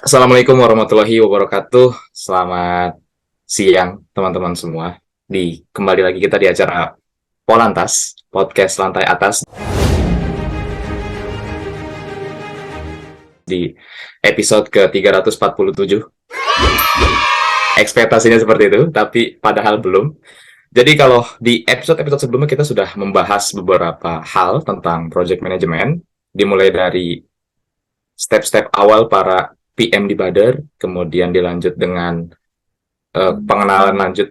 Assalamualaikum warahmatullahi wabarakatuh. Selamat siang teman-teman semua. Kembali lagi kita di acara Polantas, podcast lantai atas di episode ke-347. Ekspektasinya seperti itu, tapi padahal belum. Jadi kalau di episode-episode sebelumnya kita sudah membahas beberapa hal tentang project management, dimulai dari step-step awal para PM di Badar, kemudian dilanjut dengan pengenalan lanjut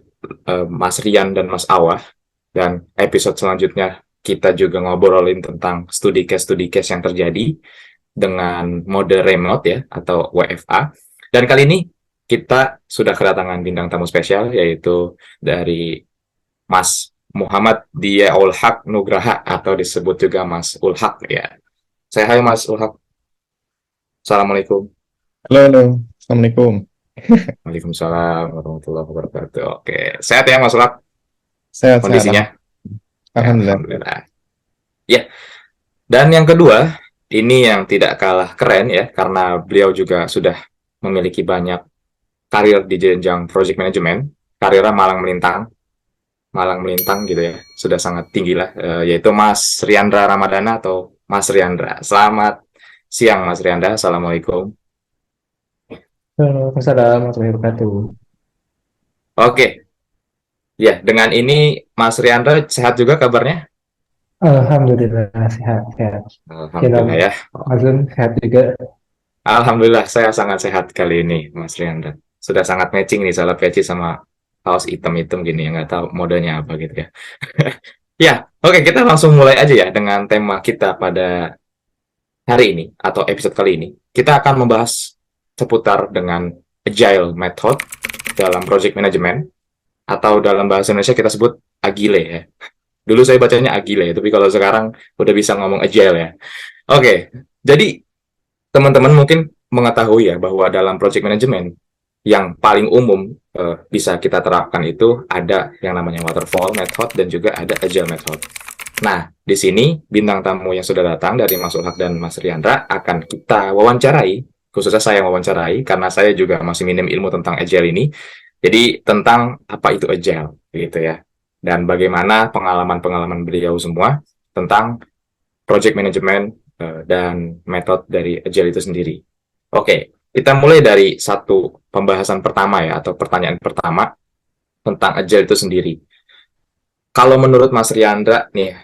Mas Rian dan Mas Awah, dan episode selanjutnya kita juga ngobrolin tentang studi case yang terjadi dengan mode remote ya atau WFA. Dan kali ini kita sudah kedatangan bintang tamu spesial yaitu dari Mas Muhammad Dia Ulhaq Nugraha atau disebut juga Mas Ulhaq ya. Saya hai Mas Ulhaq. Assalamualaikum. Halo, halo. Assalamualaikum. Waalaikumsalam warahmatullahi wabarakatuh. Oke, sehat ya Mas Ulhaq Sehat-sehat. kondisinya? Ya, Alhamdulillah. alhamdulillah. Ya, dan yang kedua, ini yang tidak kalah keren ya, karena beliau juga sudah memiliki banyak karir di jenjang project management, karirnya malang melintang gitu ya, sudah sangat tinggi lah, yaitu Mas Riandra Ramadana atau Mas Riandra. Selamat siang Mas Riandra, Assalamualaikum. Waalaikumsalam warahmatullahi wabarakatuh. Oke, ya dengan ini Mas Riandra sehat juga kabarnya? Alhamdulillah sehat, sehat. Kira Alhamdulillah ya. Mazun sehat juga. Alhamdulillah saya sangat sehat kali ini, Mas Riandra. Sudah sangat matching nih salah peci sama kaos hitam-hitam gini ya, nggak tahu modenya apa gitu ya. Ya, oke kita langsung mulai aja ya dengan tema kita pada hari ini atau episode kali ini. Kita akan membahas seputar dengan agile method dalam project management atau dalam bahasa Indonesia kita sebut agile ya. Dulu saya bacanya agile, tapi kalau sekarang udah bisa ngomong agile ya. Oke, jadi teman-teman mungkin mengetahui ya bahwa dalam project management yang paling umum bisa kita terapkan itu ada yang namanya waterfall method dan juga ada agile method. Nah, di sini bintang tamu yang sudah datang dari Mas Ulhak dan Mas Riandra akan kita wawancarai, khususnya saya wawancarai karena saya juga masih minim ilmu tentang agile ini. Jadi tentang apa itu agile gitu ya. Dan bagaimana pengalaman-pengalaman beliau semua tentang project management dan metode dari agile itu sendiri. Oke, kita mulai dari satu pembahasan pertama ya atau pertanyaan pertama tentang agile itu sendiri. Kalau menurut Mas Riandra nih,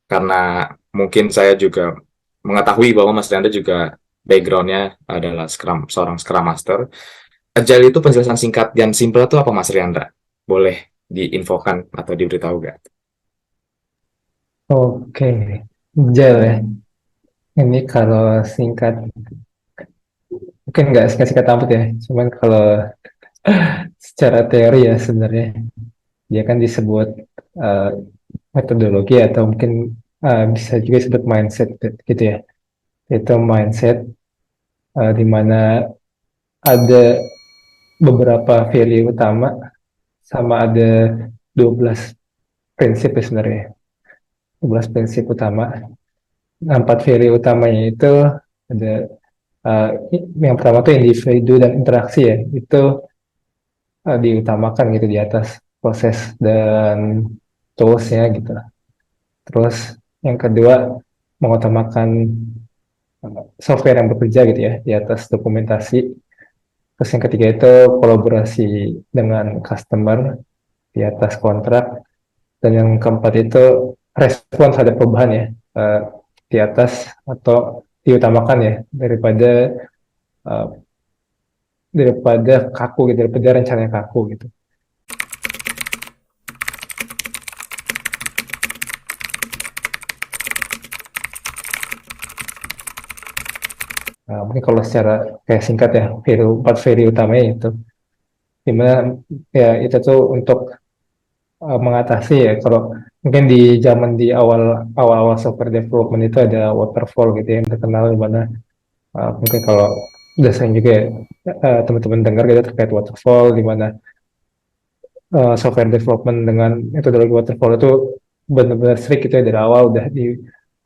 karena mungkin saya juga mengetahui bahwa Mas Riandra juga backgroundnya adalah seorang Scrum Master. Agile itu penjelasan singkat dan simpel itu apa Mas Riandra? Boleh diinfokan atau diberitahu gak? Oke, Jel ya. Ini kalau singkat, mungkin nggak singkat-singkat amat ya. Cuman kalau secara teori ya sebenarnya, dia kan disebut eh, metodologi atau mungkin bisa juga disebut mindset gitu ya. Itu mindset di mana ada beberapa value utama sama ada 12 prinsip ya sebenarnya. 12 prinsip utama. Nah, 4 value utamanya itu ada uh, yang pertama tuh individu dan interaksi ya. Itu diutamakan gitu di atas proses dan toolsnya gitu. Terus yang kedua mengutamakan software yang bekerja gitu ya di atas dokumentasi. Terus yang ketiga itu kolaborasi dengan customer di atas kontrak. Dan yang keempat itu respon terhadap perubahan ya, eh, di atas atau diutamakan ya eh, daripada kaku gitu, daripada rencananya kaku gitu. Nah, mungkin kalau secara kayak singkat ya, empat value utamanya itu, dimana ya itu tuh untuk mengatasi ya kalau mungkin di zaman di awal-awal software development itu ada waterfall gitu ya, yang terkenal di mana mungkin kalau udah sering juga ya, teman-teman dengar gitu terkait waterfall di mana software development dengan metodologi waterfall itu benar-benar strict gitu ya dari awal udah di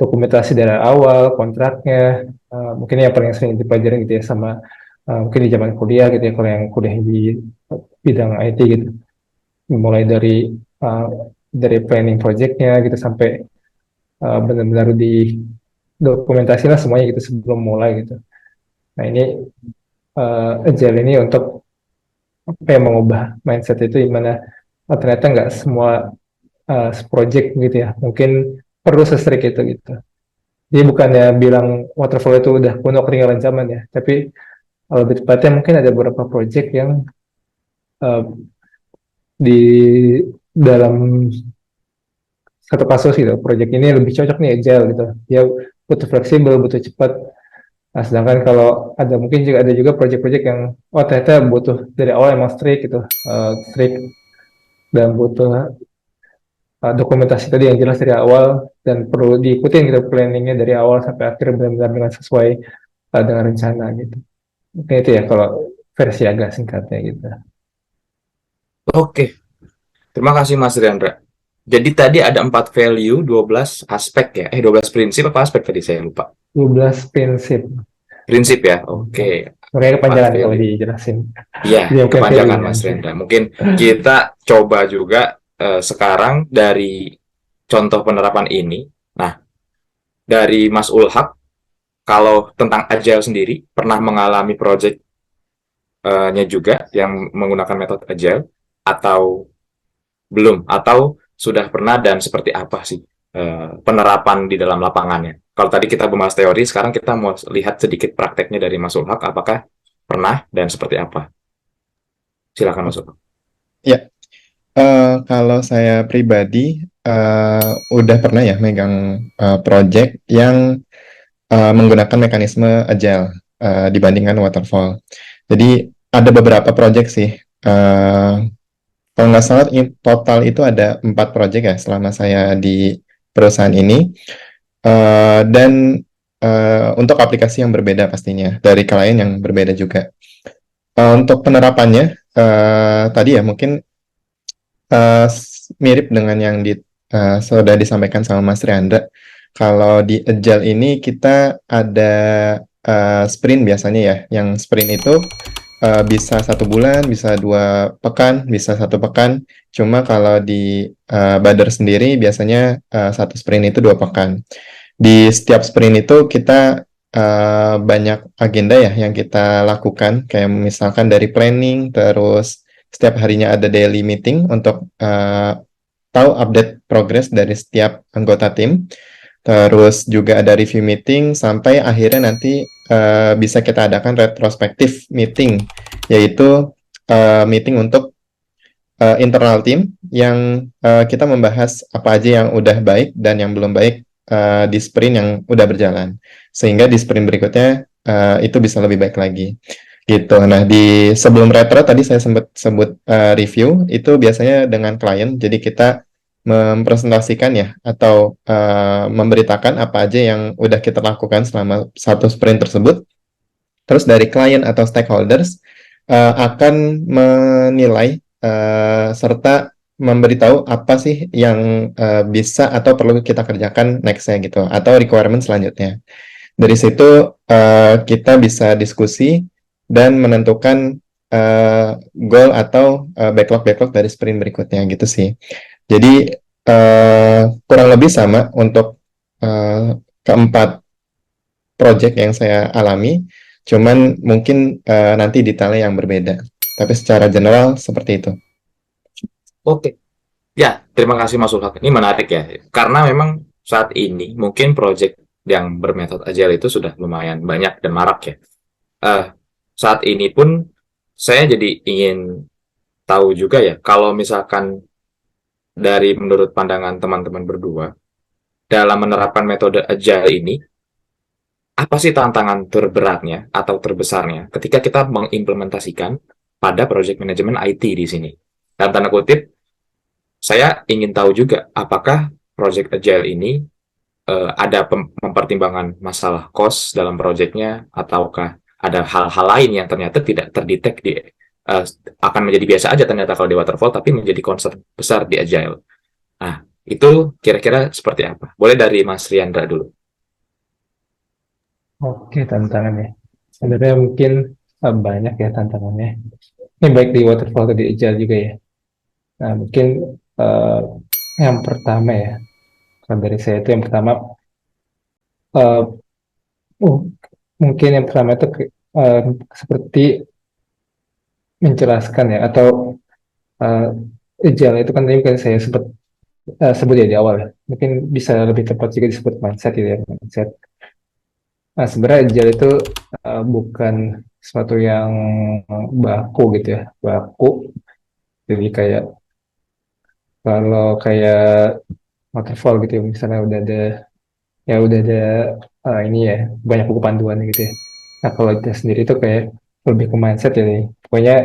dokumentasi dari awal kontraknya, mungkin yang paling sering dipelajari gitu ya sama mungkin di zaman kuliah gitu ya, kalau yang kuliah di bidang IT gitu, mulai uh, dari planning projectnya gitu sampai benar-benar di dokumentasi lah semuanya gitu sebelum mulai gitu. Nah ini agile ini untuk apa ya, mengubah mindset itu gimana, ternyata nggak semua project gitu ya mungkin perlu sestrik itu gitu. Jadi bukannya bilang waterfall itu udah kuno ketinggalan zaman ya, tapi lebih tepatnya mungkin ada beberapa project yang uh, di dalam satu kasus gitu, project ini lebih cocok nih agile gitu. Dia butuh fleksibel, butuh cepat. Nah, sedangkan kalau ada juga project-project yang ternyata butuh dari awal emang strict gitu, strict dan butuh dokumentasi tadi yang jelas dari awal dan perlu diikutin gitu planningnya dari awal sampai akhir benar-benar dengan sesuai dengan rencana gitu. Mungkin itu ya kalau versi agak singkatnya gitu. Oke, terima kasih Mas Riandra. Jadi tadi ada 4 value, 12 aspek ya. 12 prinsip apa aspek tadi saya lupa. 12 prinsip. Prinsip ya. Oke. Makanya 4 kepanjangan kalau value. dijelasin. Iya, Jadi mungkin value kepanjangan nya Mas aja. Riandra. Mungkin kita coba juga sekarang dari contoh penerapan ini. Nah, dari Mas Ulhak, kalau tentang Agile sendiri, pernah mengalami project-nya juga yang menggunakan metode Agile atau belum? Atau sudah pernah dan seperti apa sih penerapan di dalam lapangannya? Kalau tadi kita membahas teori, sekarang kita mau lihat sedikit prakteknya dari Mas Ulhak, apakah pernah dan seperti apa? Silakan Mas Ulhak. Ya, kalau saya pribadi udah pernah ya megang project yang menggunakan mekanisme agile dibandingkan waterfall. Jadi ada beberapa project sih. Kalau nggak salah total itu ada 4 project ya selama saya di perusahaan ini. Dan untuk aplikasi yang berbeda pastinya dari klien yang berbeda juga. Untuk penerapannya tadi ya mungkin mirip dengan yang sudah disampaikan sama Mas Riandra. Kalau di Agile ini kita ada sprint biasanya ya. Yang sprint itu bisa 1 bulan, bisa 2 pekan, bisa 1 pekan. Cuma kalau di Badar sendiri biasanya satu sprint itu 2 pekan. Di setiap sprint itu kita banyak agenda ya yang kita lakukan, kayak misalkan dari planning, terus setiap harinya ada daily meeting untuk tahu update progress dari setiap anggota tim. Terus juga ada review meeting sampai akhirnya nanti bisa kita adakan retrospektif meeting, yaitu meeting untuk internal team yang kita membahas apa aja yang udah baik dan yang belum baik di sprint yang udah berjalan, sehingga di sprint berikutnya itu bisa lebih baik lagi gitu. Nah, di sebelum retro tadi saya sempat sebut review itu biasanya dengan klien, jadi kita mempresentasikan ya atau memberitakan apa aja yang udah kita lakukan selama satu sprint tersebut. Terus dari klien atau stakeholders akan menilai serta memberitahu apa sih yang bisa atau perlu kita kerjakan next-nya gitu, atau requirement selanjutnya. Dari situ kita bisa diskusi dan menentukan goal atau backlog-backlog dari sprint berikutnya gitu sih. Jadi kurang lebih sama untuk keempat project yang saya alami, cuman mungkin nanti detailnya yang berbeda. Tapi secara general seperti itu. Oke. Ya, terima kasih Mas Ulhak. Ini menarik ya, karena memang saat ini mungkin project yang bermetode agile itu sudah lumayan banyak dan marak ya. Eh, Saat ini pun saya jadi ingin tahu juga ya, kalau misalkan dari menurut pandangan teman-teman berdua, dalam menerapkan metode agile ini, apa sih tantangan terberatnya atau terbesarnya ketika kita mengimplementasikan pada project management IT di sini? Dalam tanda kutip, saya ingin tahu juga apakah project agile ini ada mempertimbangkan masalah cost dalam projectnya, ataukah ada hal-hal lain yang ternyata tidak terdetek akan menjadi biasa aja ternyata kalau di waterfall, tapi menjadi concern besar di agile. Nah, itu kira-kira seperti apa? Boleh dari Mas Riandra dulu. Oke, tantangannya. Sebenarnya mungkin banyak ya tantangannya. Ini baik di waterfall atau di agile juga ya. Nah, mungkin eh, yang pertama ya, kalau dari saya itu yang pertama, eh, uh, mungkin yang pertama itu eh, seperti menjelaskan ya, atau eh, agile itu kan tadi kan saya sempat sebut ya di awal ya. Mungkin bisa lebih tepat juga disebut mindset gitu ya, mindset. Nah, sebenarnya agile itu bukan sesuatu yang baku gitu ya, baku. Jadi kayak kalau kayak waterfall gitu ya, misalnya udah ada ini ya banyak buku panduan gitu ya. Nah kalau kita sendiri itu kayak lebih ke mindset ya nih. Pokoknya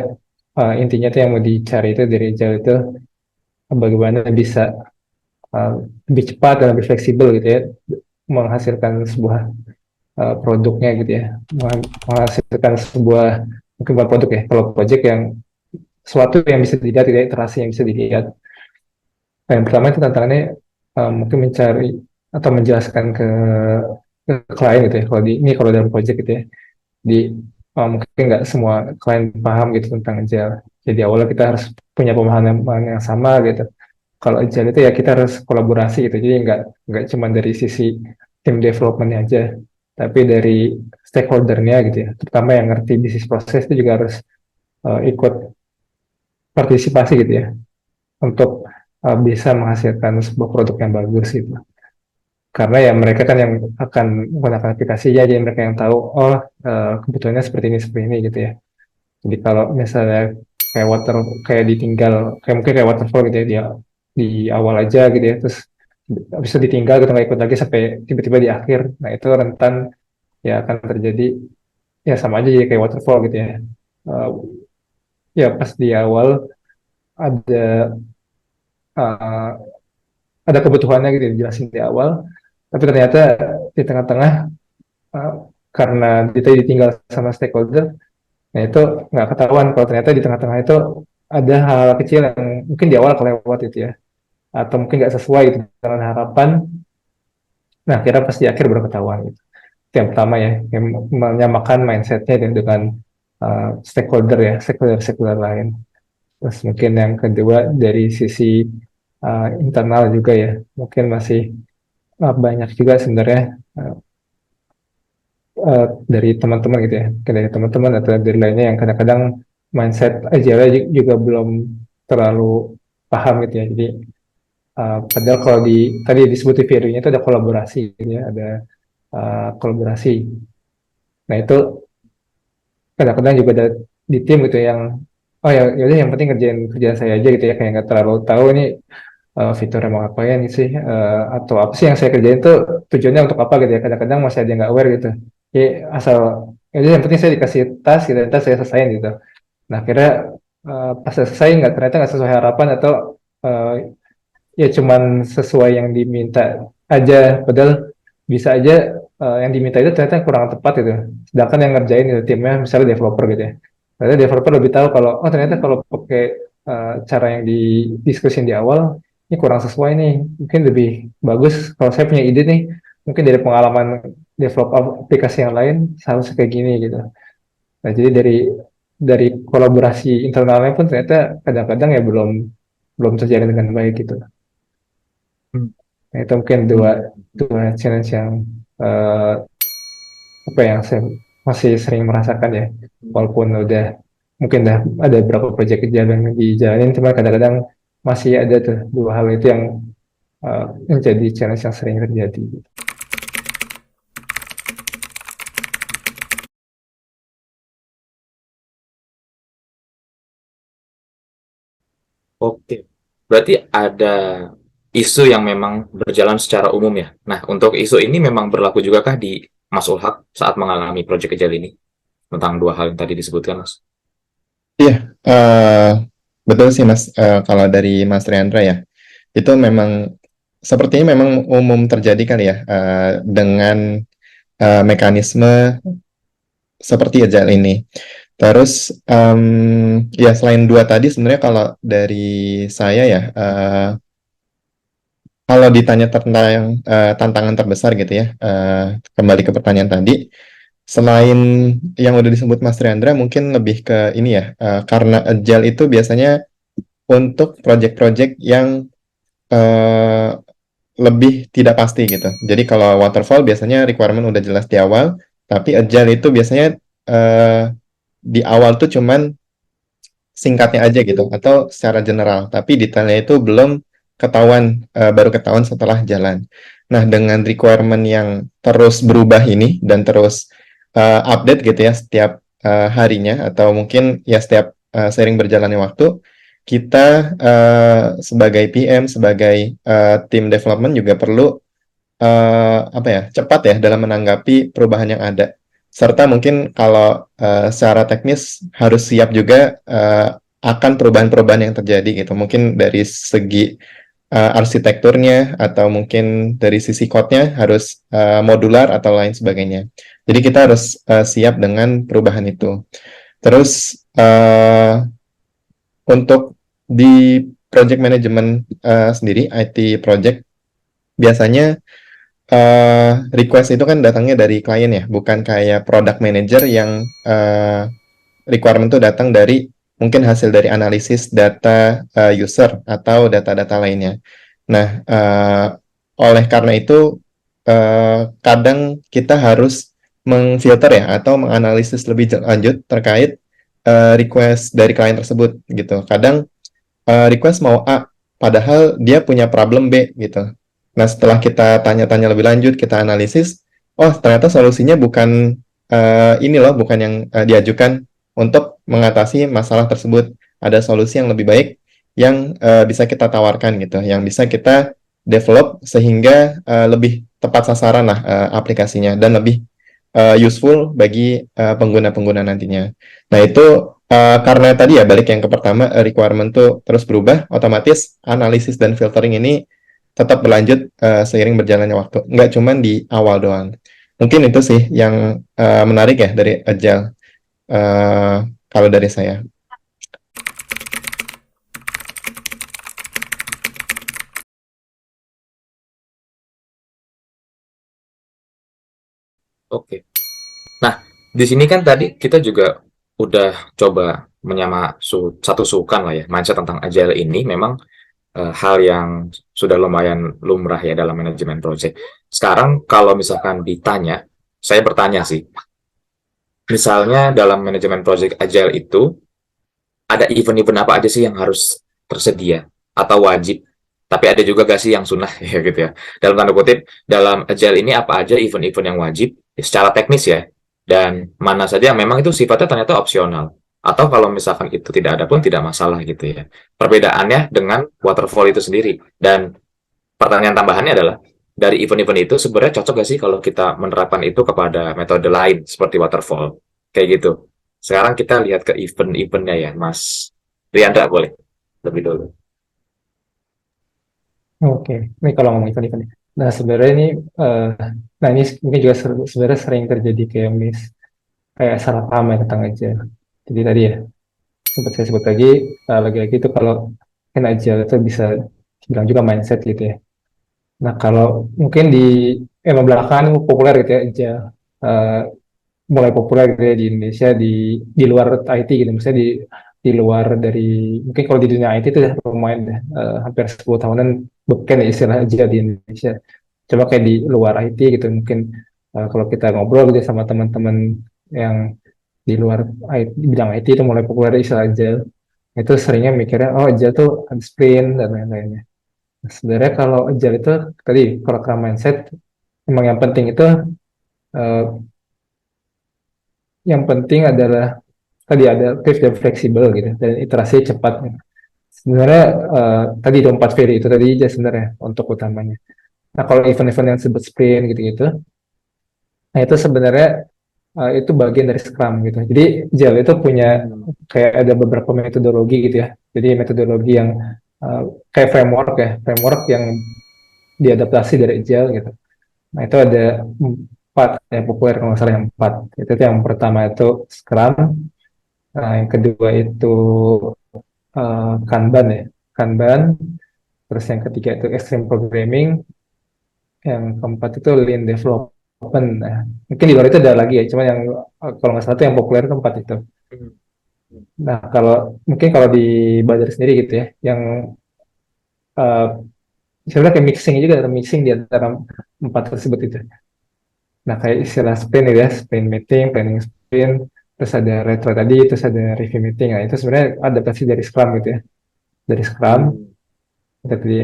intinya tuh yang mau dicari itu dari agile itu bagaimana bisa uh, lebih cepat dan lebih fleksibel gitu ya menghasilkan sebuah produknya gitu ya, menghasilkan sebuah mungkin bukan produk ya, kalau project yang sesuatu yang bisa dilihat, tidak iterasi yang bisa dilihat. Nah, yang pertama itu tantangannya mungkin mencari atau menjelaskan ke klien gitu ya. Kalau ini kalau dalam project gitu ya, di mungkin nggak semua klien paham gitu tentang agile. Jadi awalnya kita harus punya pemahaman yang sama gitu. Kalau agile itu ya kita harus kolaborasi gitu. Jadi nggak cuma dari sisi tim development aja, tapi dari stakeholdernya gitu ya. Terutama yang ngerti bisnis proses itu juga harus ikut partisipasi gitu ya untuk bisa menghasilkan sebuah produk yang bagus gitu. Karena ya mereka kan yang akan menggunakan aplikasi ya, jadi mereka yang tahu oh kebutuhannya seperti ini gitu ya. Jadi kalau misalnya kayak ditinggal kayak mungkin kayak waterfall gitu ya, dia di awal aja gitu ya, terus habis itu ditinggal gitu nggak ikut lagi sampai tiba-tiba di akhir. Nah itu rentan ya akan terjadi ya sama aja jadi kayak waterfall gitu ya. Eh, ya pas di awal ada eh, ada kebutuhannya gitu ya, dijelasin di awal, tapi ternyata di tengah-tengah uh, karena kita ditinggal sama stakeholder, nah itu nggak ketahuan kalau ternyata di tengah-tengah itu ada hal, kecil yang mungkin di awal kelewat itu ya, atau mungkin nggak sesuai gitu dengan harapan. Nah kira pas di akhir baru ketahuan gitu. Itu yang pertama ya, yang menyamakan mindsetnya dengan stakeholder ya, stakeholder lain. Terus mungkin yang kedua dari sisi internal juga ya, mungkin masih banyak juga sebenarnya uh, dari teman-teman gitu ya, dari teman-teman atau dari lainnya yang kadang-kadang mindset agile juga belum terlalu paham gitu ya. Jadi padahal kalau tadi disebut di videonya itu ada kolaborasi gitu ya, ada kolaborasi. Nah itu kadang-kadang juga ada di tim gitu yang oh ya yaudah yang penting kerjaan kerjaan saya aja gitu ya, kayak nggak terlalu tahu ini fiturnya mau ngapain sih, atau apa sih yang saya kerjain itu tujuannya untuk apa gitu ya, kadang-kadang masih ada yang nggak aware gitu ya, asal ya yang penting saya dikasih tas gitu, tas saya selesaiin gitu. Nah kira pas saya selesai nggak, ternyata nggak sesuai harapan, atau uh, ya cuman sesuai yang diminta aja, padahal bisa aja yang diminta itu ternyata kurang tepat gitu, sedangkan yang ngerjain itu timnya misalnya developer gitu ya, ternyata developer lebih tahu kalau oh ternyata kalau pakai cara yang didiskusin di awal ini kurang sesuai nih, mungkin lebih bagus kalau saya punya ide nih, mungkin dari pengalaman develop aplikasi yang lain seharusnya kayak gini gitu. Nah jadi dari kolaborasi internalnya pun ternyata kadang-kadang ya belum belum terjalin dengan baik gitu. Hmm. Nah, itu mungkin dua dua challenge yang eh, apa yang saya masih sering merasakan ya, walaupun udah mungkin dah ada beberapa proyek jalan dijalanin, cuma kadang-kadang masih ada tuh dua hal itu yang menjadi challenge yang sering terjadi. Oke. Berarti ada isu yang memang berjalan secara umum ya. Nah, untuk isu ini memang berlaku juga kah di Mas Ulhak saat mengalami proyek kecil ini? Tentang dua hal yang tadi disebutkan, Mas. Iya, betul sih Mas. Kalau dari Mas Riandra ya, itu memang sepertinya memang umum terjadi kali ya, dengan mekanisme seperti agile ini. Terus ya selain dua tadi sebenarnya kalau dari saya ya, kalau ditanya tentang tantangan terbesar gitu ya, kembali ke pertanyaan tadi, selain yang udah disebut Mas Triandra, mungkin lebih ke ini ya, karena agile itu biasanya untuk project-project yang eh, lebih tidak pasti gitu. Jadi kalau waterfall biasanya requirement udah jelas di awal, tapi agile itu biasanya eh, di awal tuh cuman singkatnya aja gitu, atau secara general, tapi detailnya itu belum ketahuan, baru ketahuan setelah jalan. Nah, dengan requirement yang terus berubah ini dan terus update gitu ya setiap harinya, atau mungkin ya setiap seiring berjalannya waktu, kita sebagai PM, sebagai tim development juga perlu apa ya, cepat ya dalam menanggapi perubahan yang ada. Serta mungkin kalau secara teknis harus siap juga akan perubahan-perubahan yang terjadi gitu. Mungkin dari segi arsitekturnya, atau mungkin dari sisi code-nya harus modular atau lain sebagainya. Jadi kita harus siap dengan perubahan itu. Terus untuk di project management sendiri, IT project biasanya request itu kan datangnya dari klien ya, bukan kayak product manager yang requirement itu datang dari mungkin hasil dari analisis data user atau data-data lainnya. Nah, oleh karena itu kadang kita harus mengfilter ya, atau menganalisis lebih lanjut terkait request dari klien tersebut gitu. Kadang request mau A, padahal dia punya problem B gitu. Nah, setelah kita tanya-tanya lebih lanjut, kita analisis, oh ternyata solusinya bukan ini loh, bukan yang diajukan untuk mengatasi masalah tersebut. Ada solusi yang lebih baik yang bisa kita tawarkan gitu, yang bisa kita develop sehingga lebih tepat sasaran lah aplikasinya, dan lebih useful bagi pengguna-pengguna nantinya. Nah, itu karena tadi ya balik yang ke pertama, requirement tuh terus berubah, otomatis analisis dan filtering ini tetap berlanjut seiring berjalannya waktu. Nggak cuma di awal doang. Mungkin itu sih yang menarik ya dari Agile eh, kalau dari saya. Oke. Nah, di sini kan tadi kita juga udah coba satu sukan lah ya, mindset tentang agile ini memang hal yang sudah lumayan lumrah ya dalam manajemen project. Sekarang kalau misalkan ditanya, saya bertanya sih, misalnya dalam manajemen project agile itu ada event-event apa aja sih yang harus tersedia atau wajib? Tapi ada juga gak sih yang sunnah ya gitu ya. Dalam tanda kutip, dalam agile ini apa aja event-event yang wajib ya, secara teknis ya, dan mana saja yang memang itu sifatnya ternyata opsional. Atau kalau misalkan itu tidak ada pun tidak masalah gitu ya. Perbedaannya dengan waterfall itu sendiri. Dan pertanyaan tambahannya adalah, dari event-event itu sebenarnya cocok gak sih kalau kita menerapkan itu kepada metode lain seperti waterfall? Kayak gitu. Sekarang kita lihat ke event-eventnya ya, Mas Riandra boleh lebih dulu. Oke, ini kalau ngomong event-event. Nah, sebenarnya ini, eh, nah ini mungkin juga sebenarnya sering terjadi kayak kayak salah paham ya tentang aja. Jadi tadi ya, sempat saya sebut lagi, lagi-lagi itu kalau kan aja itu bisa bilang juga mindset gitu ya. Nah, kalau mungkin di emang belakangan ini populer gitu ya, aja mulai populer gitu ya di Indonesia, di luar IT gitu, misalnya di luar dari, mungkin kalau di dunia IT itu udah lumayan ya, hampir 10 tahunan beken ya istilah aja di Indonesia. Coba kayak di luar IT gitu, mungkin kalau kita ngobrol gitu sama teman-teman yang di luar IT, di bidang IT itu mulai populer istilah agile. Itu seringnya mikirnya, oh agile tuh ada sprint dan lain-lainnya. Nah, sebenarnya kalau agile itu tadi program mindset, emang yang penting itu, eh, yang penting adalah tadi adaptif dan fleksibel gitu, dan iterasi cepat. Sebenarnya tadi itu 4 value itu tadi aja sebenarnya untuk utamanya. Nah, kalau event-event yang disebut sprint gitu-gitu, nah itu sebenarnya itu bagian dari Scrum gitu. Jadi Agile itu punya kayak ada beberapa metodologi gitu ya. Jadi metodologi yang uh, kayak framework yang diadaptasi dari Agile gitu. Nah, itu ada 4 yang populer kalau nggak salah, yang 4. Itu yang pertama itu Scrum, yang kedua itu Kanban ya, Kanban. Terus yang ketiga itu Extreme Programming, yang keempat itu Lean Development. Nah, mungkin di luar itu ada lagi ya, cuma yang kalau nggak salah itu yang populer itu 4 itu. Hmm. Nah, mungkin kalau di Bazar sendiri gitu ya, yang eh, sebenarnya kayak mixing juga, ada mixing di antara 4 tersebut itu. Nah, kayak istilah sprint gitu ya, sprint meeting, planning sprint, terus ada retro tadi, terus ada review meeting. Nah, itu sebenarnya adaptasi dari Scrum gitu ya. Dari Scrum, Hmm. dari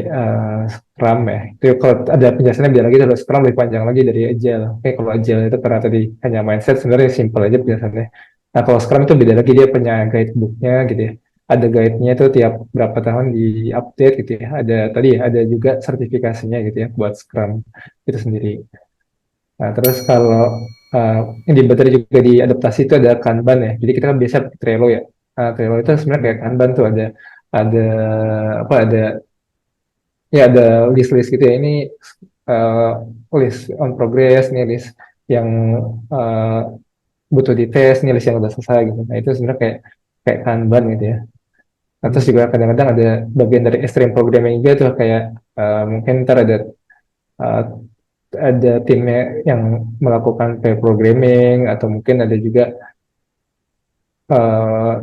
Scrum ya. Itu kalau ada penjelasannya biar lagi, kalau Scrum lebih panjang lagi dari Agile. Oke, kalau Agile itu karena tadi hanya mindset, sebenarnya simple aja penjelasannya. Nah, kalau Scrum itu beda lagi, dia punya guidebooknya gitu ya. Ada guide-nya itu tiap berapa tahun di update gitu ya. Ada tadi ya, ada juga sertifikasinya gitu ya buat Scrum itu sendiri. Nah, terus kalau uh, yang di Baterai juga diadaptasi itu ada Kanban ya. Jadi kita kan biasa pakai Trello ya. Nah, Trello itu sebenarnya kayak Kanban tuh ada apa ada ya ada list-list gitu ya. Ini uh, list on progress, nih list yang uh, butuh dites, nih list yang udah selesai gitu. Nah, itu sebenarnya kayak Kanban gitu ya. Nah, terus juga Hmm. kadang-kadang ada bagian dari extreme programming juga tuh kayak mungkin ntar uh, ada timnya yang melakukan pair programming atau mungkin ada juga eh,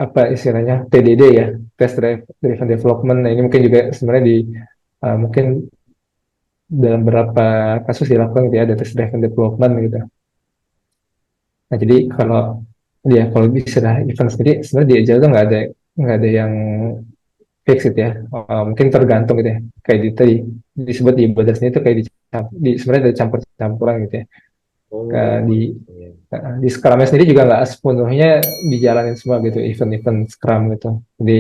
apa istilahnya TDD ya, test driven development. Nah, ini mungkin juga sebenarnya mungkin dalam beberapa kasus dilakukan gitu ya, ada test driven development gitu. Nah, jadi kalau bisa lah event sendiri sebenarnya di Agile tuh nggak ada yang fix gitu ya. Mungkin tergantung gitu ya. Kayak tadi disebut di Badas ini tuh kayak sebenarnya ada campur-campuran gitu ya. Oh, Di iya. di Scrumnya sendiri juga nggak sepenuhnya dijalanin semua gitu event-event Scrum gitu. Jadi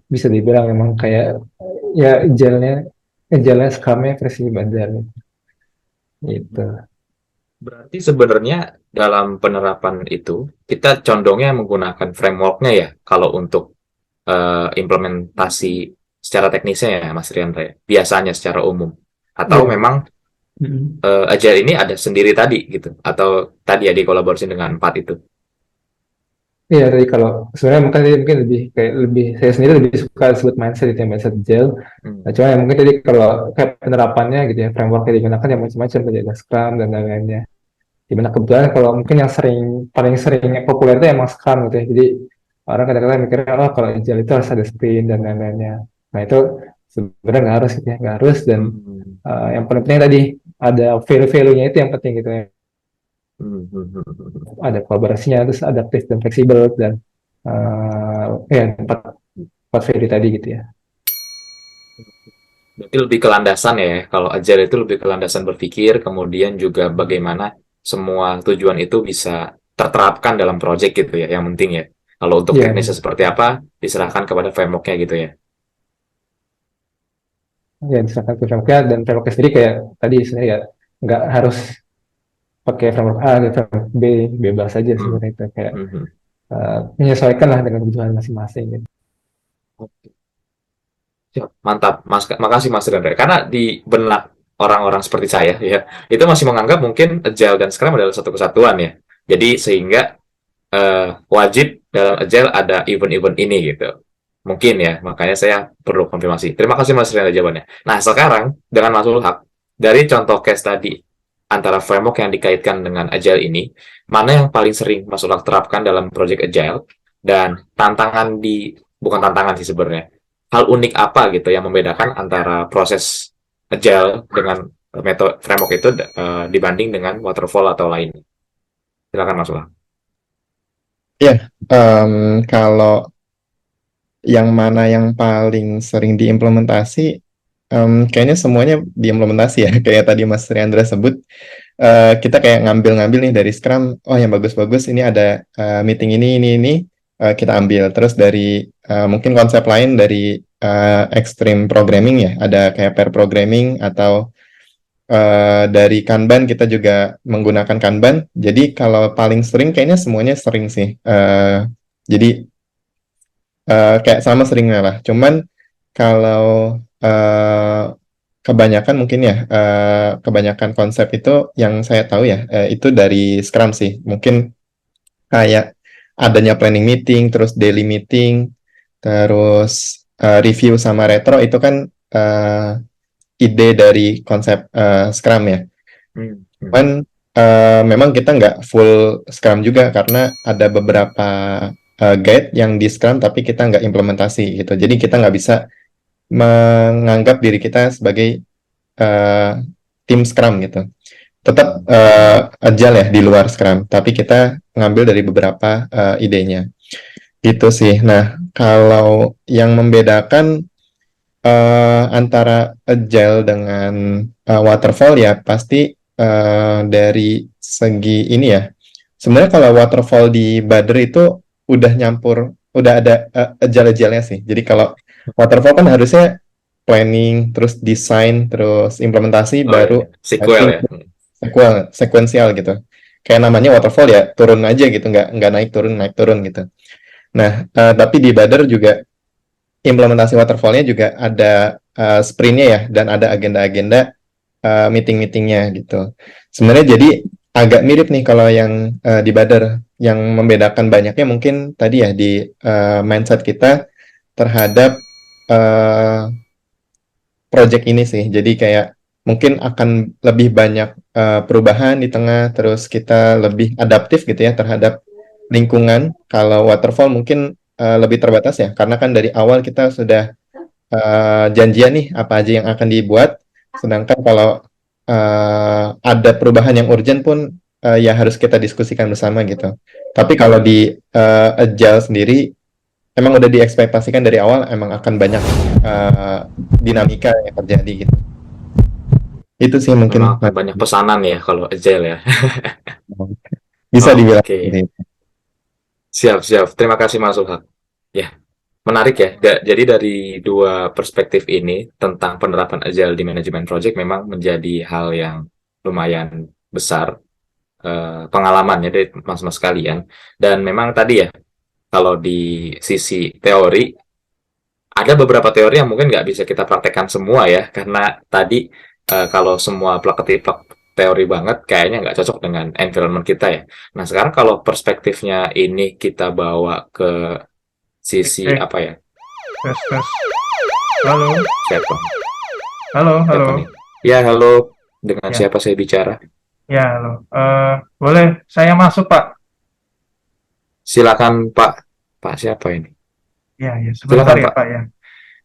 bisa dibilang emang kayak ya agile Scrumnya versi Badar gitu. Berarti sebenarnya dalam penerapan itu kita condongnya menggunakan frameworknya ya kalau untuk implementasi secara teknisnya ya Mas Riandra ya? Biasanya secara umum atau Iya. memang Mm-mm. Agile ini ada sendiri tadi gitu atau tadi ya dikolaborasi dengan empat itu. Iya tadi kalau sebenarnya mungkin lebih saya sendiri lebih suka disebut mindset itu ya, mindset agile. Hmm. Nah, cuma ya mungkin tadi kalau kayak penerapannya gitu ya framework yang digunakan ya macam-macam ada Scrum dan lain-lainnya. Dimana kebetulan kalau mungkin yang paling sering populer itu emang Scrum gitu ya. Jadi orang kadang-kadang mikirnya oh kalau Agile itu harus ada sprint dan lain-lainnya. Nah itu sebenarnya nggak harus gitu ya, nggak harus dan Hmm. yang paling penting tadi ada value-value-nya itu yang penting gitu ya. Hmm. Hmm. Hmm. Ada kolaborasinya, terus adaptif dan fleksibel dan ya empat value tadi gitu ya. Berarti lebih ke landasan ya. Kalau Agile itu lebih ke landasan berpikir, kemudian juga bagaimana semua tujuan itu bisa terterapkan dalam project gitu ya. Yang penting ya. Kalau untuk Iya, teknisnya seperti apa, diserahkan kepada frameworknya gitu ya. ya misalkan frameworknya dan frameworknya sendiri kayak tadi sebenarnya ya nggak harus pakai framework A atau framework B, bebas saja Hmm. sebenarnya itu kayak Hmm. Hmm. menyesuaikan lah dengan kebutuhan masing-masing gitu. Oke. Siap. Mantap, Mas. Makasih Mas Rendra. Karena di benak orang-orang seperti saya, ya, itu masih menganggap mungkin Agile dan Scrum adalah satu kesatuan ya. Jadi sehingga wajib dalam Agile ada event-event ini gitu. Mungkin ya, makanya saya perlu konfirmasi. Terima kasih Mas Rendra jawabannya. Nah, sekarang dengan Mas Ulhak, dari contoh case tadi, antara framework yang dikaitkan dengan Agile ini, mana yang paling sering Mas Ulhak terapkan dalam project Agile, dan bukan tantangan sih sebenarnya, hal unik apa gitu yang membedakan antara proses Agile dengan metode framework itu dibanding dengan waterfall atau lainnya. Silakan Mas Ulhak. Ya, kalau yang mana yang paling sering diimplementasi, kayaknya semuanya diimplementasi ya. Kayak tadi Mas Riandra sebut, kita kayak ngambil-ngambil nih dari Scrum, oh yang bagus-bagus ini ada meeting ini, kita ambil. Terus dari mungkin konsep lain dari extreme programming ya, ada kayak pair programming atau dari Kanban kita juga menggunakan Kanban. Jadi kalau paling sering kayaknya semuanya sering sih. Jadi kayak sama seringnya lah. Cuman kalau kebanyakan mungkin ya, kebanyakan konsep itu yang saya tahu ya, itu dari Scrum sih. Mungkin kayak adanya planning meeting, terus daily meeting, terus review sama retro itu kan ide dari konsep Scrum ya. Hmm. Cuman memang kita nggak full Scrum juga karena ada beberapa guide yang di Scrum tapi kita nggak implementasi gitu. Jadi kita nggak bisa menganggap diri kita sebagai tim Scrum gitu. Tetap agile ya di luar Scrum, tapi kita ngambil dari beberapa idenya. Gitu sih. Nah, kalau yang membedakan antara agile dengan waterfall ya pasti dari segi ini ya. Sebenarnya kalau waterfall di Butter itu udah nyampur, udah ada agile-agile-nya sih. Jadi kalau waterfall kan harusnya planning, terus desain, terus implementasi, Oh baru iya, sequel testing, ya. sekuensial gitu. Kayak namanya waterfall ya turun aja gitu, nggak naik turun gitu. Nah, tapi di Butter juga implementasi waterfall-nya juga ada sprint-nya ya, dan ada agenda-agenda meeting-meetingnya gitu. Sebenarnya jadi agak mirip nih kalau yang di Butter. Yang membedakan banyaknya mungkin tadi ya di mindset kita terhadap project ini sih. Jadi kayak mungkin akan lebih banyak perubahan di tengah, terus kita lebih adaptif gitu ya terhadap lingkungan. Kalau waterfall mungkin lebih terbatas ya, karena kan dari awal kita sudah janjian nih apa aja yang akan dibuat. Sedangkan kalau ada perubahan yang urgent pun ya harus kita diskusikan bersama gitu. Tapi kalau di Agile sendiri emang udah diekspektasikan dari awal emang akan banyak dinamika yang terjadi gitu. Itu sih mungkin Memang akan banyak pesanan ya kalau agile ya. bisa dibilang Oke, seperti itu. siap siap. Terima kasih Mas Ulhak. Ya, menarik ya. Jadi dari dua perspektif ini tentang penerapan agile di manajemen project memang menjadi hal yang lumayan besar pengalamannya dari mas-mas kalian. Dan memang tadi ya, kalau di sisi teori, ada beberapa teori yang mungkin nggak bisa kita praktekkan semua ya, karena tadi kalau semua plak-ketiplak teori banget, kayaknya nggak cocok dengan environment kita ya. Nah, sekarang kalau perspektifnya ini kita bawa ke sisi Cek, apa ya? tes, tes. Halo, Siapa? halo, Siapa halo. nih? Ya, halo. Dengan Ya, siapa saya bicara? ya, halo. Boleh saya masuk, Pak? Silakan Pak. Pak siapa ini? Ya, ya, sebentar Silakan ya, Pak. Pak ya.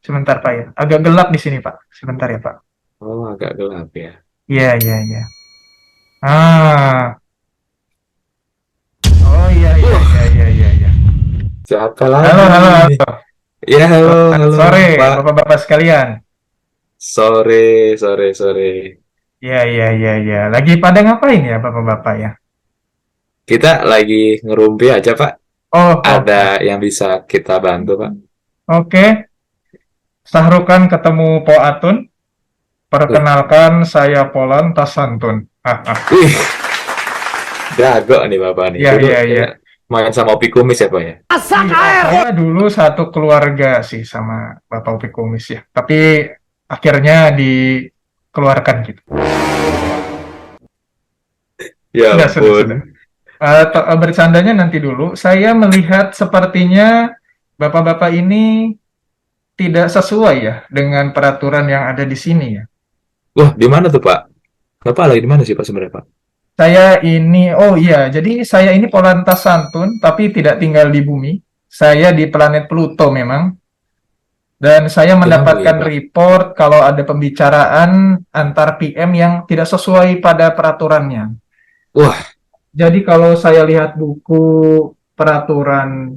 Sebentar, Pak ya. Agak gelap di sini, Pak. Sebentar ya, Pak. Oh, agak gelap ya. Iya, iya, iya. Ah, oh iya, iya, iya, iya, iya, iya. Siapa Halo, lagi halo, ini? halo. Ya, halo, Selamat halo, sore, Pak. Bapak-bapak sekalian. Sore, sore, sore. Iya, iya, iya, iya. Lagi pada ngapain ya, Bapak-bapak ya? Kita lagi ngerumpi aja, Pak. Oh, oke. Ada yang bisa kita bantu, Pak? Oke. Sahrukan ketemu Po Atun. Wih, Perkenalkan, saya Polan Tasantun. wih, jago nih Bapak nih. Iya, Dulu iya, iya. kayak main sama Opi Kumis ya, Pak ya? Iya, saya dulu satu keluarga sih sama Bapak Upi Kumis ya. Tapi akhirnya dikeluarkan gitu. Ya Sudah. ampun. Bercandanya nanti dulu. Saya melihat sepertinya Bapak-bapak ini tidak sesuai ya dengan peraturan yang ada di sini ya. Wah, di mana tuh, Pak? Bapak lagi di mana sih, Pak, sebenarnya, Pak? Saya ini, oh iya, jadi saya ini Polantas Santun, tapi tidak tinggal di bumi. Saya di planet Pluto memang. Dan saya Jauh ya, mendapatkan Pak. report kalau ada pembicaraan antar PM yang tidak sesuai pada peraturannya. Wah, Jadi kalau saya lihat buku peraturan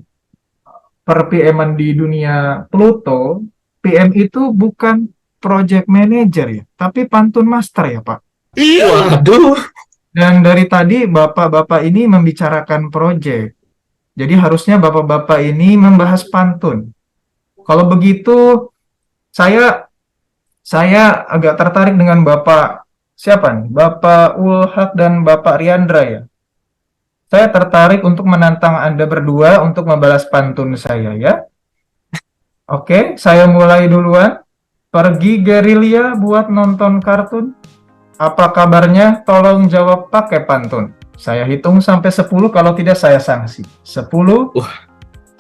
per PM di dunia Pluto, PM itu bukan project manager ya, tapi pantun master ya, Pak. waduh. Dan dari tadi bapak-bapak ini membicarakan project. Jadi harusnya bapak-bapak ini membahas pantun. Kalau begitu, saya agak tertarik dengan Bapak siapa nih? Bapak Ulhak dan Bapak Riandra ya. Saya tertarik untuk menantang Anda berdua untuk membalas pantun saya ya. Oke, saya mulai duluan. Pergi gerilya buat nonton kartun. Apa kabarnya? Tolong jawab pakai pantun. Saya hitung sampai 10, kalau tidak saya sanksi. 10, Wah,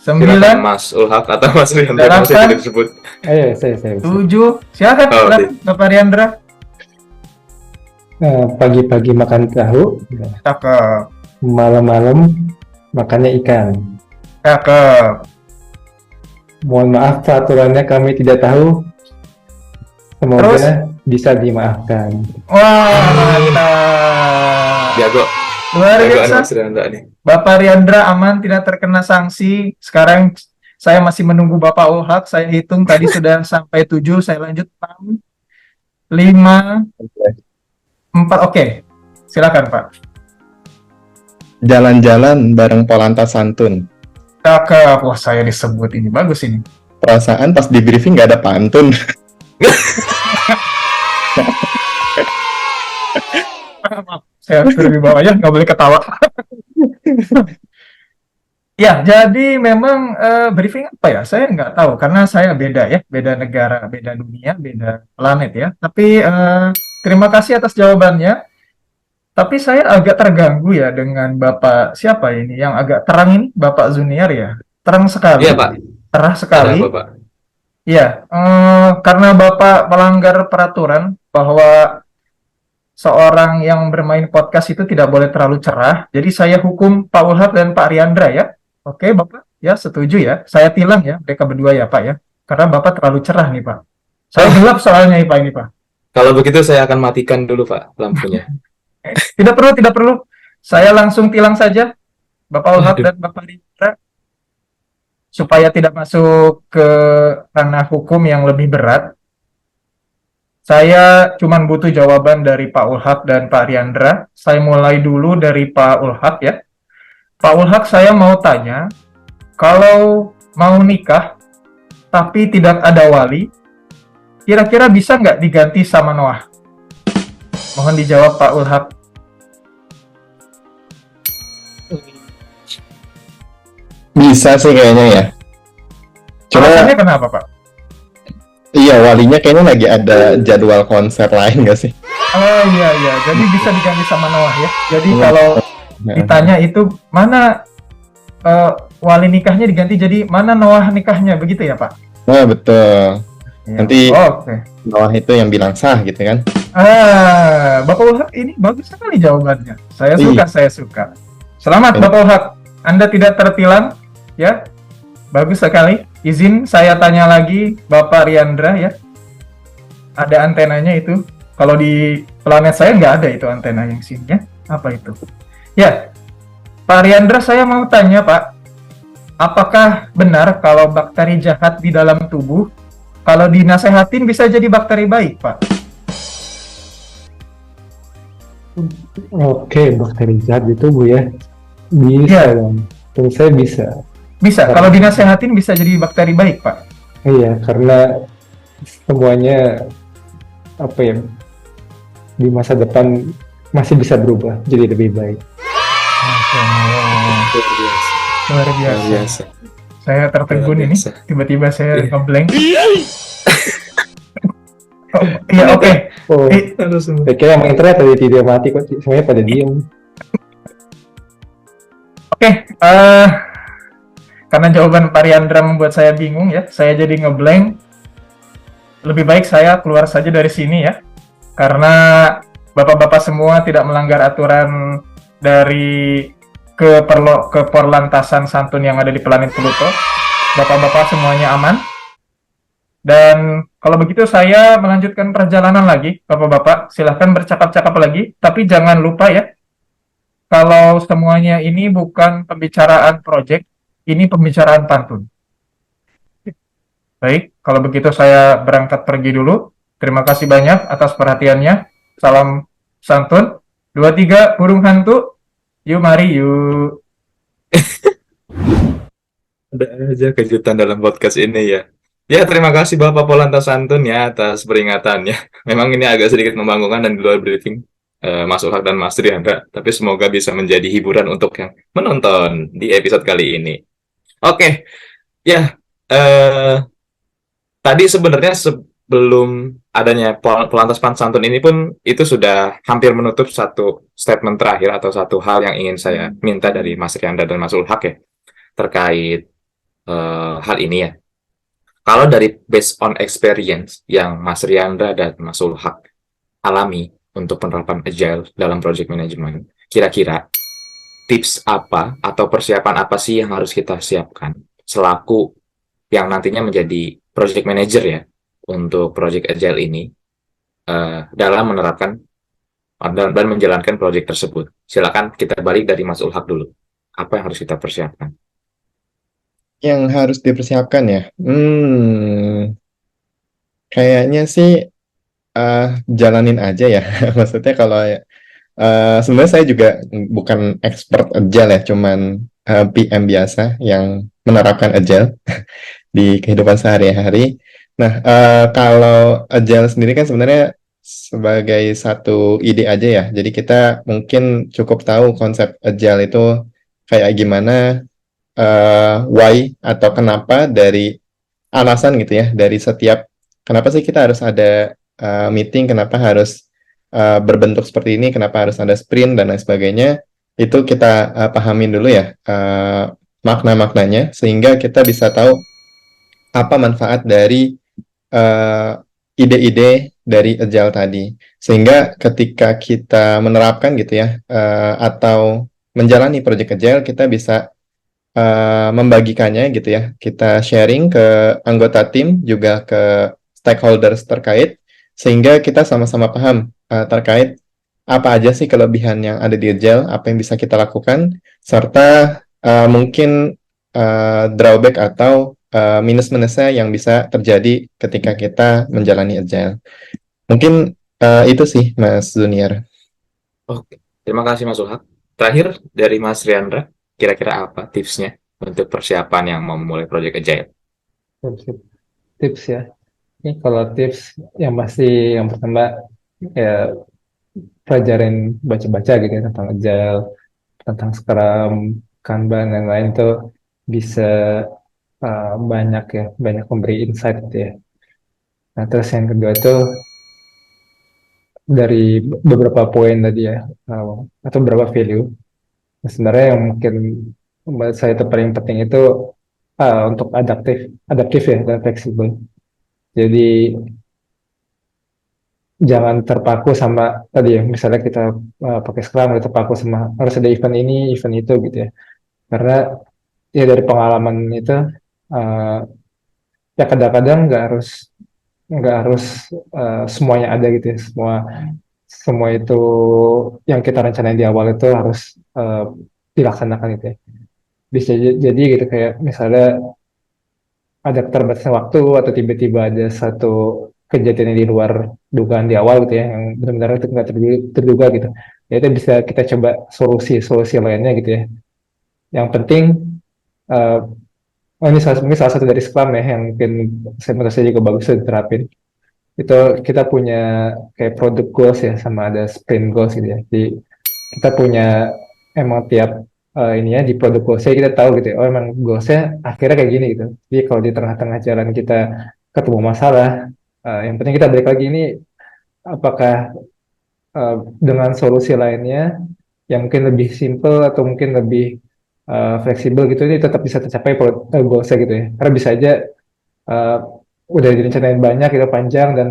9, silakan Mas Ulhak atau Mas Riandra kalau saya tidak disebut. Ayo, saya bisa. 7. Silakan, Oh, silakan Bapak Riandra. Pagi-pagi makan tahu, Cakep, malam-malam makannya ikan. cakep. Mohon maaf peraturannya kami tidak tahu. Terus, Semoga bisa dimaafkan. wah, mantap. Jago, Luar jagoan biasa. Mas Rianda nih. Bapak Riandra aman, tidak terkena sanksi. Sekarang saya masih menunggu Bapak Ulhak. Saya hitung tadi sudah sampai 7, saya lanjut 6, 5, 4. Oke, silakan Pak. Jalan-jalan bareng Polantas Santun. Cakep. Wah, saya disebut ini. Bagus ini. Perasaan pas di briefing nggak ada pantun. Maaf, saya lebih bawah ya, nggak boleh ketawa. Ya, jadi memang briefing apa ya? Saya nggak tahu karena saya beda ya, beda negara, beda dunia, beda planet ya. Tapi terima kasih atas jawabannya. Tapi saya agak terganggu ya dengan Bapak siapa ini yang agak terang ini, Bapak Zuniar ya. Terang sekali, Iya Pak, cerah ada sekali. apa Pak? Iya, karena Bapak melanggar peraturan bahwa seorang yang bermain podcast itu tidak boleh terlalu cerah. Jadi saya hukum Pak Ulhak dan Pak Riandra ya. Oke, Bapak, ya setuju ya. Saya tilang ya mereka berdua ya Pak ya. Karena Bapak terlalu cerah nih Pak. Saya gelap soalnya Pak ini Pak. Kalau begitu saya akan matikan dulu Pak lampunya. Tidak perlu, tidak perlu. Saya langsung tilang saja Bapak Ulhak Waduh. dan Bapak Riandra supaya tidak masuk ke ranah hukum yang lebih berat. Saya cuma butuh jawaban dari Pak Ulhak dan Pak Riandra. Saya mulai dulu dari Pak Ulhak ya. Pak Ulhak, saya mau tanya, kalau mau nikah tapi tidak ada wali, kira-kira bisa nggak diganti sama Noah? Mohon dijawab Pak Ulhak. Bisa sih kayaknya ya. Cuma Alasannya kenapa Pak? iya walinya kayaknya lagi ada jadwal konser lain nggak sih? Oh iya iya, jadi bisa diganti sama Noah ya. Jadi Iya. kalau Nah, ditanya itu mana wali nikahnya diganti jadi mana Noah nikahnya, begitu ya Pak? nah, betul. Ya. Nanti- Oke. Noah itu yang bilang sah gitu kan? Bapak Ulhak ini bagus sekali jawabannya. Saya Iya. suka, saya suka. Selamat Iya. Bapak Ulhak, Anda tidak tertilang, ya. Bagus sekali. Izin saya tanya lagi, Bapak Riandra ya. Ada antenanya itu. Kalau di planet saya nggak ada itu antena yang sininya. Apa itu? Ya, Pak Riandra, saya mau tanya Pak, apakah benar kalau bakteri jahat di dalam tubuh, kalau dinasehatin bisa jadi bakteri baik, Pak? Oke, bakteri jahat di tubuh ya. Bisa Iya. dong. Tentu saya bisa. Bisa, kalau dinasehatin bisa jadi bakteri baik, Pak. Iya, karena semuanya apa ya, di masa depan masih bisa berubah jadi lebih baik. Luar biasa. Luar Luar biasa. biasa. Saya tertegun Luar ini, biasa. tiba-tiba saya Iya. ngeblank. Oh, iya, oke. Oh, Halo semua. saya kira yang internet tadi tidak mati kok, semuanya pada diem. Oke, karena jawaban Pak Riandra membuat saya bingung ya, saya jadi ngeblank. Lebih baik saya keluar saja dari sini ya, karena bapak-bapak semua tidak melanggar aturan dari keperlantasan santun yang ada di planet Pluto. Bapak-bapak semuanya aman. Dan kalau begitu saya melanjutkan perjalanan lagi, bapak-bapak. Silahkan bercakap-cakap lagi, tapi jangan lupa ya, kalau semuanya ini bukan pembicaraan proyek, ini pembicaraan pantun. Baik, kalau begitu saya berangkat pergi dulu. Terima kasih banyak atas perhatiannya. Salam santun. 2, 3, burung hantu. Yuk, mari, yuk. Ada aja kejutan dalam podcast ini ya. Ya, terima kasih Bapak Polantas Santun ya atas peringatannya. Memang ini agak sedikit membanggakan dan di luar briefing, Mas Ulhak dan Mas Triandra. Tapi semoga bisa menjadi hiburan untuk yang menonton di episode kali ini. Oke, ya. Tadi sebenarnya sebelum adanya Polantas Santun ini pun itu sudah hampir menutup satu statement terakhir atau satu hal yang ingin saya minta dari Mas Triandra dan Mas Ulhak ya terkait hal ini ya. Kalau dari based on experience yang Mas Riandra dan Mas Ulhak alami, untuk penerapan agile dalam project management, kira-kira tips apa atau persiapan apa sih yang harus kita siapkan selaku yang nantinya menjadi project manager ya untuk project agile ini dalam menerapkan dan menjalankan project tersebut. Silakan kita balik dari Mas Ulhak dulu. Apa yang harus kita persiapkan? Yang harus dipersiapkan ya, kayaknya sih jalanin aja ya. Maksudnya kalau sebenarnya saya juga bukan expert agile ya, cuman PM biasa yang menerapkan agile di kehidupan sehari-hari. Nah, kalau agile sendiri kan sebenarnya sebagai satu ide aja ya. Jadi kita mungkin cukup tahu konsep agile itu kayak gimana, why atau kenapa dari alasan gitu ya, dari setiap kenapa sih kita harus ada meeting, kenapa harus berbentuk seperti ini, kenapa harus ada sprint dan lain sebagainya. Itu kita pahamin dulu ya, makna-maknanya, sehingga kita bisa tahu apa manfaat dari eh, ide-ide dari agile tadi. Sehingga ketika kita menerapkan gitu ya, atau menjalani project agile, kita bisa membagikannya gitu ya. Kita sharing ke anggota tim, juga ke stakeholders terkait, sehingga kita sama-sama paham terkait apa aja sih kelebihan yang ada di agile, apa yang bisa kita lakukan, serta mungkin drawback atau minus-minusnya yang bisa terjadi ketika kita menjalani agile. Mungkin itu sih, Mas Junior. Oke, terima kasih Mas Ulhak. Terakhir dari Mas Riandra, kira-kira apa tipsnya untuk persiapan yang mau memulai project agile? Tips ya. Ini kalau tips yang pasti yang pertama ya pelajarin baca-baca gitu ya tentang agile, tentang Scrum, Kanban dan lain itu bisa banyak ya, banyak memberi insight gitu ya. Nah, terus yang kedua itu dari beberapa poin tadi ya, atau beberapa value. Nah, sebenarnya yang mungkin menurut saya itu paling penting itu untuk adaptif ya dan fleksibel. Jadi jangan terpaku sama tadi ya, misalnya kita pakai Scrum, kita terpaku sama harus ada event ini, event itu gitu ya. Karena ya dari pengalaman itu uh, ya kadang-kadang nggak harus semuanya ada gitu ya, semua itu yang kita rencanain di awal itu harus dilaksanakan gitu ya. Bisa jadi gitu kayak misalnya ada keterbatasan waktu atau tiba-tiba ada satu kejadian yang di luar dugaan di awal gitu ya, yang benar-benar itu nggak terduga gitu. Ya itu bisa kita coba solusi lainnya gitu ya. Yang penting uh, ini salah satu dari Scrum ya yang mungkin saya menurut saya juga bagus diterapin. Itu kita punya kayak product goals ya sama ada sprint goals gitu ya. Jadi kita punya emang tiap ini ya di produk goalsnya kita tahu gitu ya, oh emang goalsnya akhirnya kayak gini gitu. Jadi kalau di tengah-tengah jalan kita ketemu masalah, yang penting kita balik lagi ini apakah dengan solusi lainnya yang mungkin lebih simple atau mungkin lebih fleksibel gitu ini tetap bisa tercapai goalsnya gitu ya. Karena bisa aja uh, udah direncanain banyak gitu panjang dan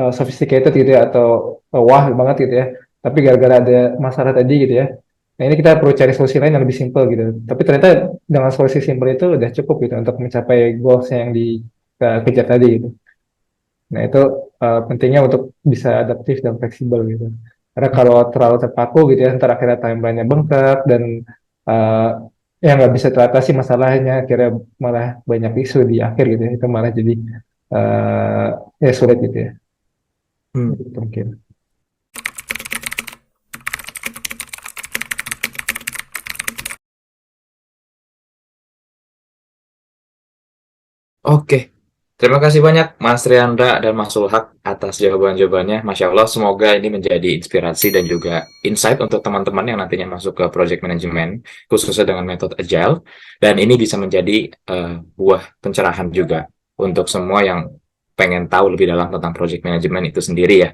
sophisticated gitu ya atau wah banget gitu ya. Tapi gara-gara ada masalah tadi gitu ya. Nah ini kita perlu cari solusi lain yang lebih simple gitu. Tapi ternyata dengan solusi simple itu udah cukup gitu untuk mencapai goals yang dikejar tadi gitu. Nah itu pentingnya untuk bisa adaptif dan fleksibel gitu. Karena kalau terlalu terpaku gitu ya, ntar akhirnya timeline-nya bengkak dan uh, ya nggak bisa teratasi masalahnya, akhirnya malah banyak isu di akhir gitu ya. Itu malah jadi uh, ya sulit gitu ya. Hmm. Itu mungkin. Oke, terima kasih banyak Mas Riandra dan Mas Sulhak atas jawaban-jawabannya. Masya Allah, semoga ini menjadi inspirasi dan juga insight untuk teman-teman yang nantinya masuk ke project management, khususnya dengan metode Agile. Dan ini bisa menjadi buah pencerahan juga untuk semua yang pengen tahu lebih dalam tentang project management itu sendiri ya.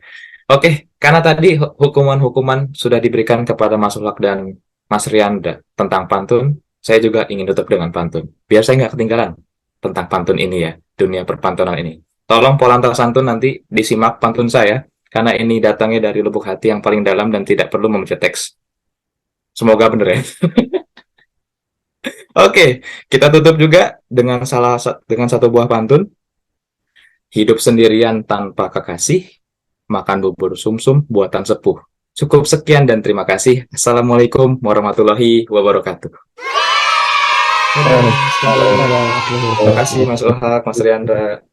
Oke, karena tadi hukuman-hukuman sudah diberikan kepada Mas Sulhak dan Mas Riandra tentang pantun, saya juga ingin tutup dengan pantun. Biar saya nggak ketinggalan tentang pantun ini ya, dunia perpantunan ini. Tolong Polanta Santun nanti disimak pantun saya. karena ini datangnya dari lubuk hati yang paling dalam dan tidak perlu membaca teks. Semoga benar ya. Oke, kita tutup juga dengan dengan satu buah pantun. Hidup sendirian tanpa kekasih, makan bubur sumsum buatan sepuh. Cukup sekian dan terima kasih. Assalamualaikum warahmatullahi wabarakatuh. Terima kasih Mas Ohak, Mas Riandra.